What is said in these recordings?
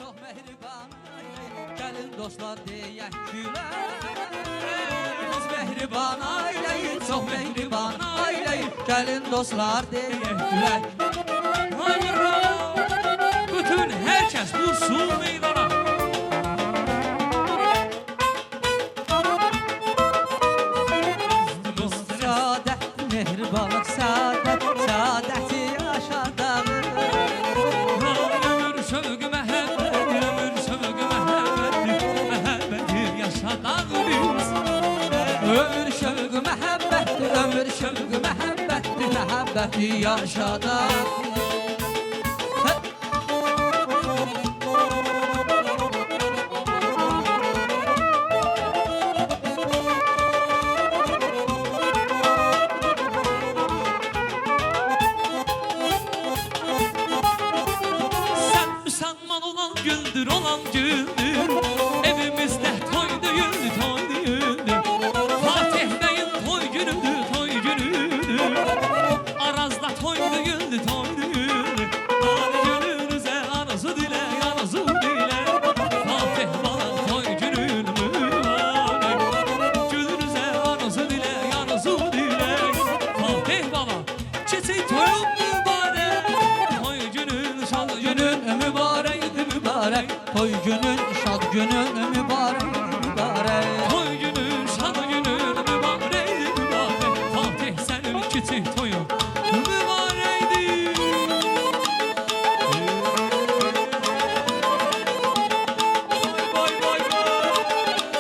çox mehriban. Gəlin dostlar deyək gülər. Biz mehriban ailəyiz, çox mehriban ailəyiz. Gəlin dostlar deyək gülər. Hayra, bütün herkes vursun meydana. Saadət, mehribanlıq, saadət, saadəti yaşadağım. Ömür sövgü məhəbbət, ömür sövgü məhəbbət, məhəbbəti yaşadağımız. Ömür şövqü məhəbbətdir, ömür şövqü məhəbbətdir, məhəbbəti yaşadaq. Sen müsəlman olan güldür, olan güldür. Evimizde toy düğündür, toy düğündür. Fatih Bey'in toy günüdür, toy günüdür. Arazda toy düğündür, toy düğündür. Hadi gününüze arzu dile, arzu dile. Fatih balan toy günün mübarek. Gününüze arzu dile, arzu dile. Fatih bala çiçek toyun mübarek. Toy günün şad günün mübarek, mübarek. Toy günün, şad günün, mübarək, mübarək. Toy günün, şad günün mübarek, mübarek. Fatih senin küçük toyun mübarekdir. Vay vay vay vay.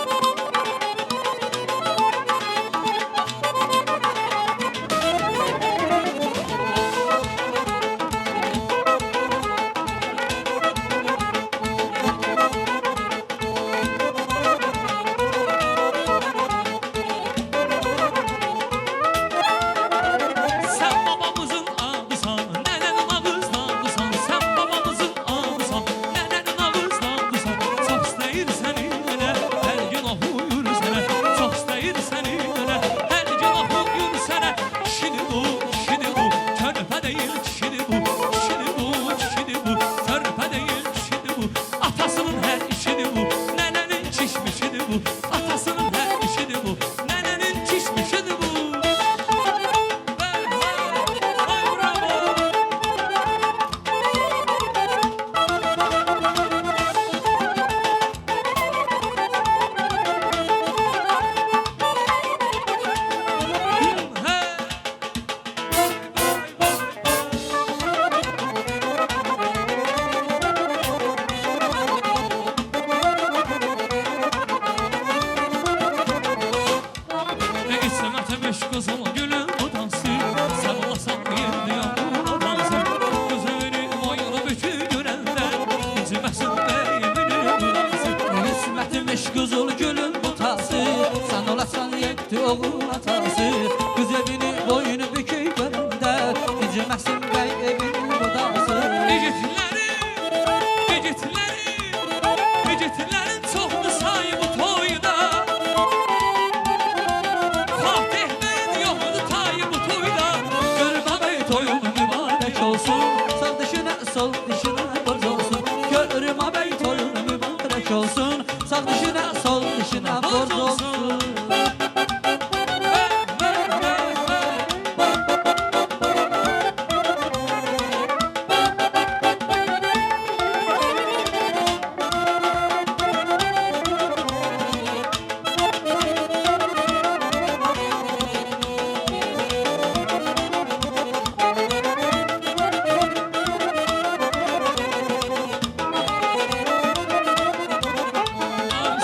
Sen babamızın ağısan, nenenin ağızlandısan. Sen babamızın ağısan, nenenin ağızlandısan. Çok istəyir səni nene, her gün oxuyur sənə. Çok istəyir səni nene, her gün oxuyur sənə. Kişidir bu, kişidir bu, körpə deyil kişidir bu. Kişidir bu, kişidir bu, körpə deyil kişidir bu. Atasının hər işidir bu, nenenin kişmişidir bu. Atasının hər işidir bu, nenenin kişmişidir bu. Ay bravo. İsmet'miş kızıl gülün odası. Sen olasan yerli yağmur odası. Gözünü boyunu bütün görenler İzmesin beyiminin odası. İsmet'miş qızıl gülün butası. Sən olasan yekti oğul atası. Qız evini, boyunu bükük görəndə İncməsin bəy evinin budası. Yigitlerin çoxlu sayı bu toyda. Fatih Bey'in yoxdu tayı bu toyda. Görmə bəy toyun mübarək olsun. Sağ dişinə, sol dişinə borc olsun. Görmə bəy toyun mübarək olsun. Sağ dişinə, sol dişinə borc olsun.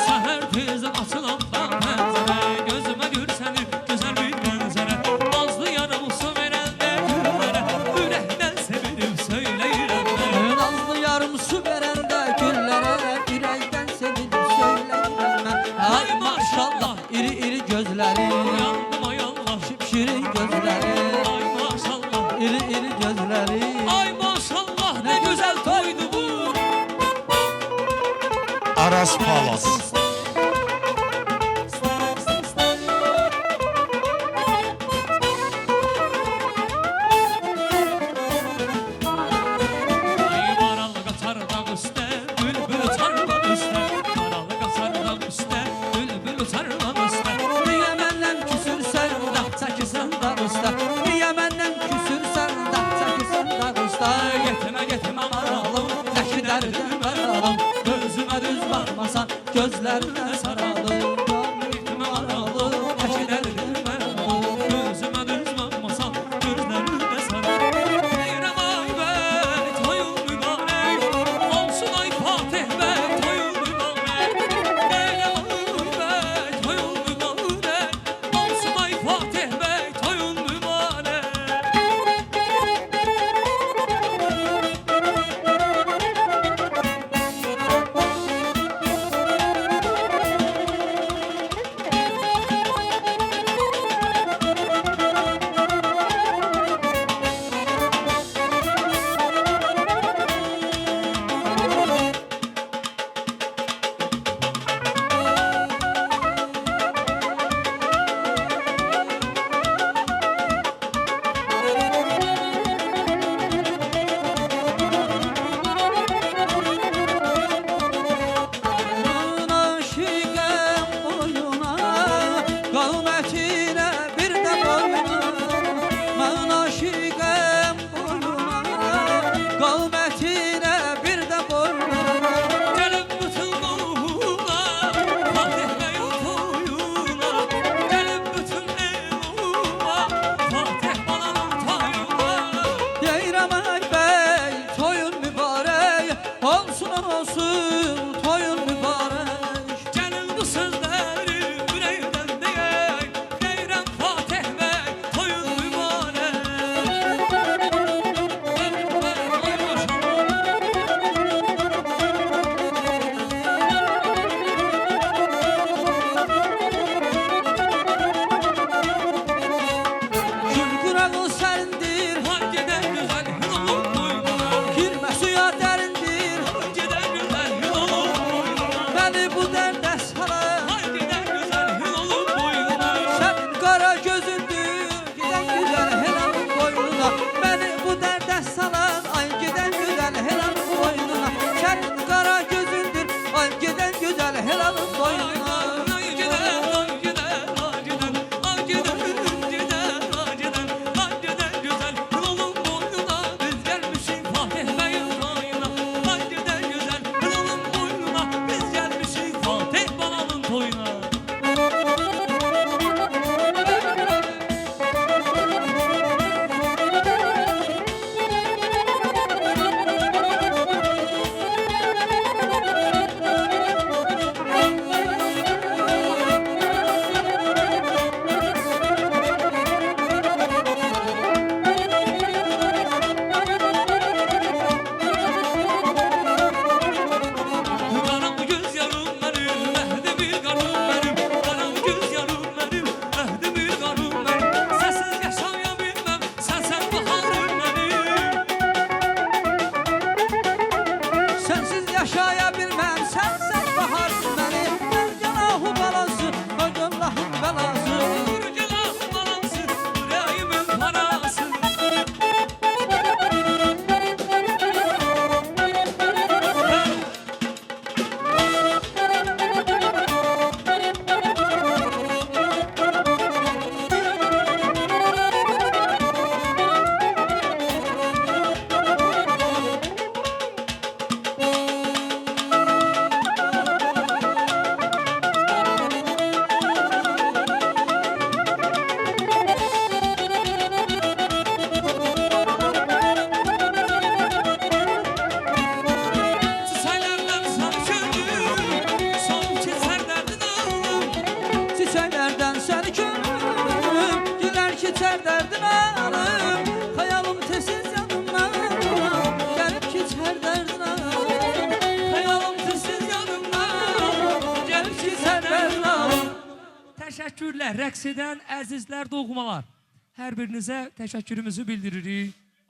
Səhər tez açılan pəncərə, gözümə gürsəni gözəl bir mənzərə. Nazlı yarım su verəndə güllərə, ürəkdən sevinib söyləyirəm mən. Nazlı yarım su verəndə güllərə, ürəkdən sevinib söyləyirəm mən. Ay maşallah, iri iri gözləri, Yandım ay Allah, şipşirin gözləri, ay maşallah. iri iri gözləri. Ay maşallah ne güzel toydu bu. Aras Palas. Ay varal qatar dağ üstə, bülbül dərdim vəralım Gözümə düz baxmasan gözlərinə saralım Ritmə aralım, təki dərdim vəralım Gözümə düz baxmasan gözlərinə saralım Deyirəm ay bəy, toyun mübarək Olsun ay Fatih bəy, toyun mübarək Deyirəm ay bəy, toyun mübarək Olsun ay Fatih bəy, toyun mübarək Aşıqəm boyuna Qavmətinə bir də boyuna Mən aşıqəm boyuna Qavmətinə bir də boyuna Gəlib bütün qohumla, Fatih bəyin toyuna Gəlib bütün eluma, Fatih balanın toyuna Deyirəm ay bəy toyun mübarək Olsun olsun toyun mübarək Gəlin bu sözləri ürəkdən deyək Deyirəm Fatih bəy, toyun mübarək Ay maşallah Gül qırağı sərindir Hay gedən gözəl Hilolun toyuna Girmə suya dərindir Hay gedən gözəl Hilolun toyuna Məni bu dərdə salar Hay gedən gözəl Hilolun toyuna Sənin qara gözündür Gedən güzel helalın boynuna Məni bu dərdə salan Ay gedən güzel helalın boynuna Sənin qara gözündür Ay gedən güzel helalın boynuna Ay gedən, ay gedən, ay gedən Ay gedən, gedən, ay gedən Ay gedən gözəl Hilolun boynuna Biz gəlmişik Fatih bəyin toyuna Ay gedən gözəl Hilolun boynuna Biz gəlmişik Fatih balanın toyuna Qaram göz yarım mənim, məhdi bir qarım mənim Qaram göz yarım mənim, məhdi bir qarım mənim Səsiz yaşaya bilməm, sənsən baharım mənim Sensiz yaşaya bilmem Sensen baharsın beni Ben cenahı balası O Allah'ın belası Vurgelah balansı, yüreğimin parası Çiçəklərdən sarı köndüm, soğuk keçər dərdin alım Çiçeklerden seni görürüm Güler geçer derdin alım Hayalım tesiz yanımdan Gelip geçer derdin alım Hayalım tesiz yanımdan Gelip geçer derdin alım Təşəkkürlər rəqs edən əzizlər, doğmalar Hər birinizə təşəkkürümüzü bildiririk